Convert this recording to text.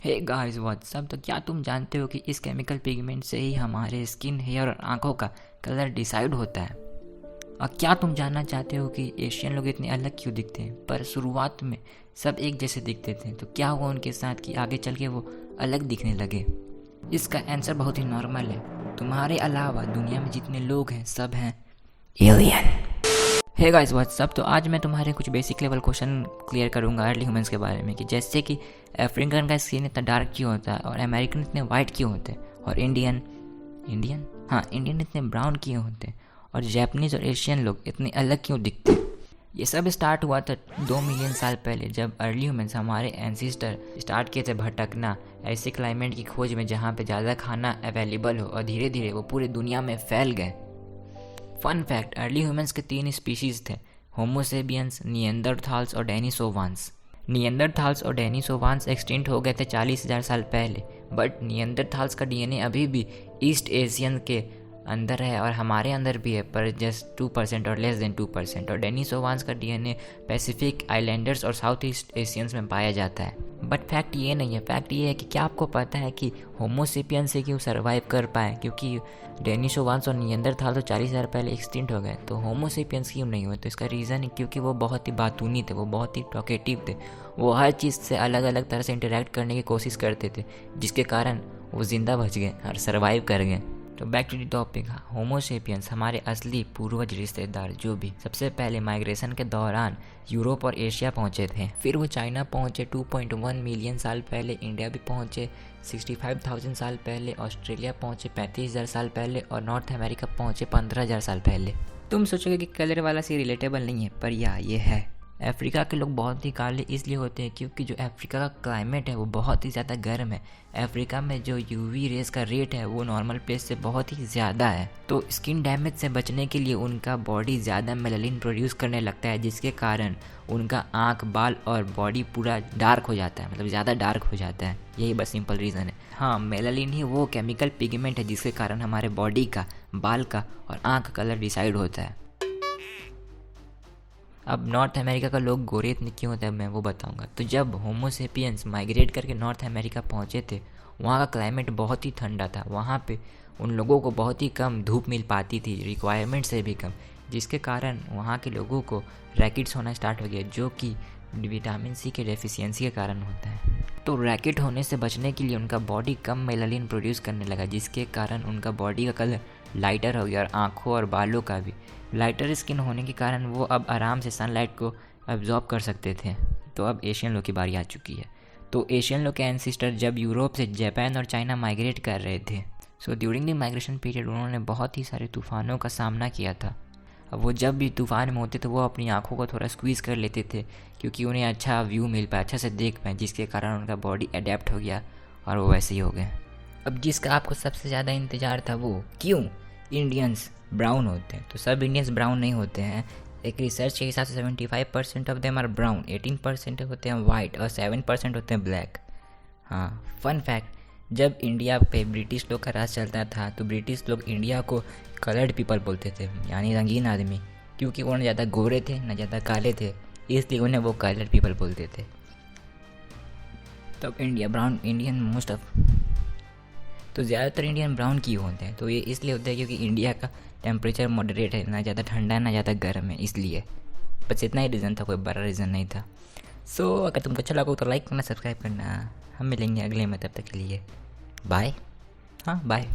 Hey guys what's up, तो क्या तुम जानते हो कि इस केमिकल पिगमेंट से ही हमारे स्किन, हेयर और आंखों का कलर डिसाइड होता है। और क्या तुम जानना चाहते हो कि एशियन लोग इतने अलग क्यों दिखते हैं, पर शुरुआत में सब एक जैसे दिखते थे, तो क्या हुआ उनके साथ कि आगे चल के वो अलग दिखने लगे? इसका आंसर बहुत ही नॉर्मल है। तुम्हारे अलावा दुनिया में जितने लोग हैं सब हैं एलियन। हे गाइस व्हाट्सअप, तो आज मैं तुम्हारे कुछ बेसिक लेवल क्वेश्चन क्लियर करूंगा अर्ली ह्यूमंस के बारे में, कि जैसे कि अफ्रीकन का स्किन इतना डार्क क्यों होता है, और अमेरिकन इतने वाइट क्यों होते हैं, और इंडियन इतने ब्राउन क्यों होते हैं, और जैपनीज और एशियन लोग इतने अलग क्यों दिखते हैं। ये सब स्टार्ट हुआ था 2 मिलियन साल पहले, जब अर्ली ह्यूमंस, हमारे एंसिस्टर, स्टार्ट किए थे भटकना ऐसे क्लाइमेट की खोज में जहाँ पे ज़्यादा खाना अवेलेबल हो, और धीरे धीरे वो पूरी दुनिया में फैल गए। फन फैक्ट, अर्ली ह्यूमंस के 3 स्पीशीज़ थे, होमोसेपियंस, निएंडरथाल्स और डेनिसोवांस। निएंडरथाल्स और डेनिसोवांस एक्सटिंक्ट हो गए थे 40,000 साल पहले, बट निएंडरथाल्स का डीएनए अभी भी ईस्ट एशियन के अंदर है और हमारे अंदर भी है, पर जस्ट 2% और लेस देन 2%। और डेनिसोवांस का डीएनए पैसिफिक आइलैंडर्स और साउथ ईस्ट एशियंस में पाया जाता है। बट फैक्ट ये नहीं है, फैक्ट ये है कि क्या आपको पता है कि होमोसेपियन से क्यों सर्वाइव कर पाए, क्योंकि डेनिसोवांस और निएंडरथाल तो 40,000 पहले एक्सटिंक्ट हो गए, तो होमोसेपियंस क्यों नहीं हुए? तो इसका रीज़न है क्योंकि वो बहुत ही बातूनी थे, वो बहुत ही टॉकेटिव थे, वो हर चीज़ से अलग अलग तरह से इंटरेक्ट करने की कोशिश करते थे, जिसके कारण वो ज़िंदा बच गए और सर्वाइव कर गए। तो back to the topic, homo sapiens हमारे असली पूर्वज रिश्तेदार, जो भी सबसे पहले माइग्रेशन के दौरान यूरोप और एशिया पहुंचे थे, फिर वो चाइना पहुंचे 2.1 मिलियन साल पहले, इंडिया भी पहुंचे 65,000 साल पहले, ऑस्ट्रेलिया पहुंचे 35,000 साल पहले, और नॉर्थ अमेरिका पहुंचे 15,000 साल पहले। तुम सोचोगे कि कलर वाला से रिलेटेबल नहीं है, पर ये है। अफ्रीका के लोग बहुत ही काले इसलिए होते हैं क्योंकि जो अफ्रीका का क्लाइमेट है वो बहुत ही ज़्यादा गर्म है। अफ्रीका में जो यूवी रेस का रेट है वो नॉर्मल प्लेस से बहुत ही ज़्यादा है, तो स्किन डैमेज से बचने के लिए उनका बॉडी ज़्यादा मेलानिन प्रोड्यूस करने लगता है, जिसके कारण उनका आँख, बाल और बॉडी पूरा डार्क हो जाता है, मतलब ज़्यादा डार्क हो जाता है। यही बस सिंपल रीज़न है। हाँ, मेलानिन ही वो केमिकल पिगमेंट है जिसके कारण हमारे बॉडी का, बाल का और आँख का कलर डिसाइड होता है। अब नॉर्थ अमेरिका का लोग गोरे इतने क्यों होते हैं मैं वो बताऊंगा। तो जब होमोसेपियंस माइग्रेट करके नॉर्थ अमेरिका पहुंचे थे, वहाँ का क्लाइमेट बहुत ही ठंडा था, वहाँ पे उन लोगों को बहुत ही कम धूप मिल पाती थी, रिक्वायरमेंट से भी कम, जिसके कारण वहाँ के लोगों को रैकेट्स होना स्टार्ट हो गया, जो कि विटामिन सी के डेफिशिएंसी के कारण होता है। तो रैकेट होने से बचने के लिए उनका बॉडी कम मेलानिन प्रोड्यूस करने लगा, जिसके कारण उनका बॉडी का कलर लाइटर हो गया, और आँखों और बालों का भी। लाइटर स्किन होने के कारण वो अब आराम से सनलाइट को एब्जॉर्ब कर सकते थे। तो अब एशियन लोग की बारी आ चुकी है। तो एशियन लोग के एंसिस्टर जब यूरोप से जापान और चाइना माइग्रेट कर रहे थे, so during the migration period उन्होंने बहुत ही सारे तूफ़ानों का सामना किया था। अब वो जब भी तूफ़ान में होते थे वो अपनी आँखों को थोड़ा स्क्वीज़ कर लेते थे, क्योंकि उन्हें अच्छा व्यू मिल पाए, अच्छा से देख पाए, जिसके कारण उनका बॉडी अडेप्ट हो गया और वो वैसे ही हो गए। अब जिसका आपको सबसे ज़्यादा इंतज़ार था, वो क्यों इंडियंस ब्राउन होते हैं। तो सब इंडियंस ब्राउन नहीं होते हैं। एक रिसर्च के हिसाब से 75% ऑफ देम आर ब्राउन, 18% होते हैं वाइट और 7% होते हैं ब्लैक। हाँ, फन फैक्ट, जब इंडिया पे ब्रिटिश लोग का राज चलता था तो ब्रिटिश लोग इंडिया को कलर्ड पीपल बोलते थे, यानी रंगीन आदमी, क्योंकि वो न ज़्यादा गोरे थे न ज़्यादा काले थे, इसलिए उन्हें वो कलर्ड पीपल बोलते थे। तब इंडियन मोस्ट ऑफ, तो ज़्यादातर इंडियन ब्राउन क्यों होते हैं? तो ये इसलिए होता है क्योंकि इंडिया का टेम्परेचर मॉडरेट है, ना ज़्यादा ठंडा ना ज़्यादा गर्म है, इसलिए। बस इतना ही रीज़न था, कोई बड़ा रीज़न नहीं था। सो अगर तुमको अच्छा लगा तो लाइक करना, सब्सक्राइब करना। हम मिलेंगे अगले में, तब तक के लिए बाय। हाँ, बाय।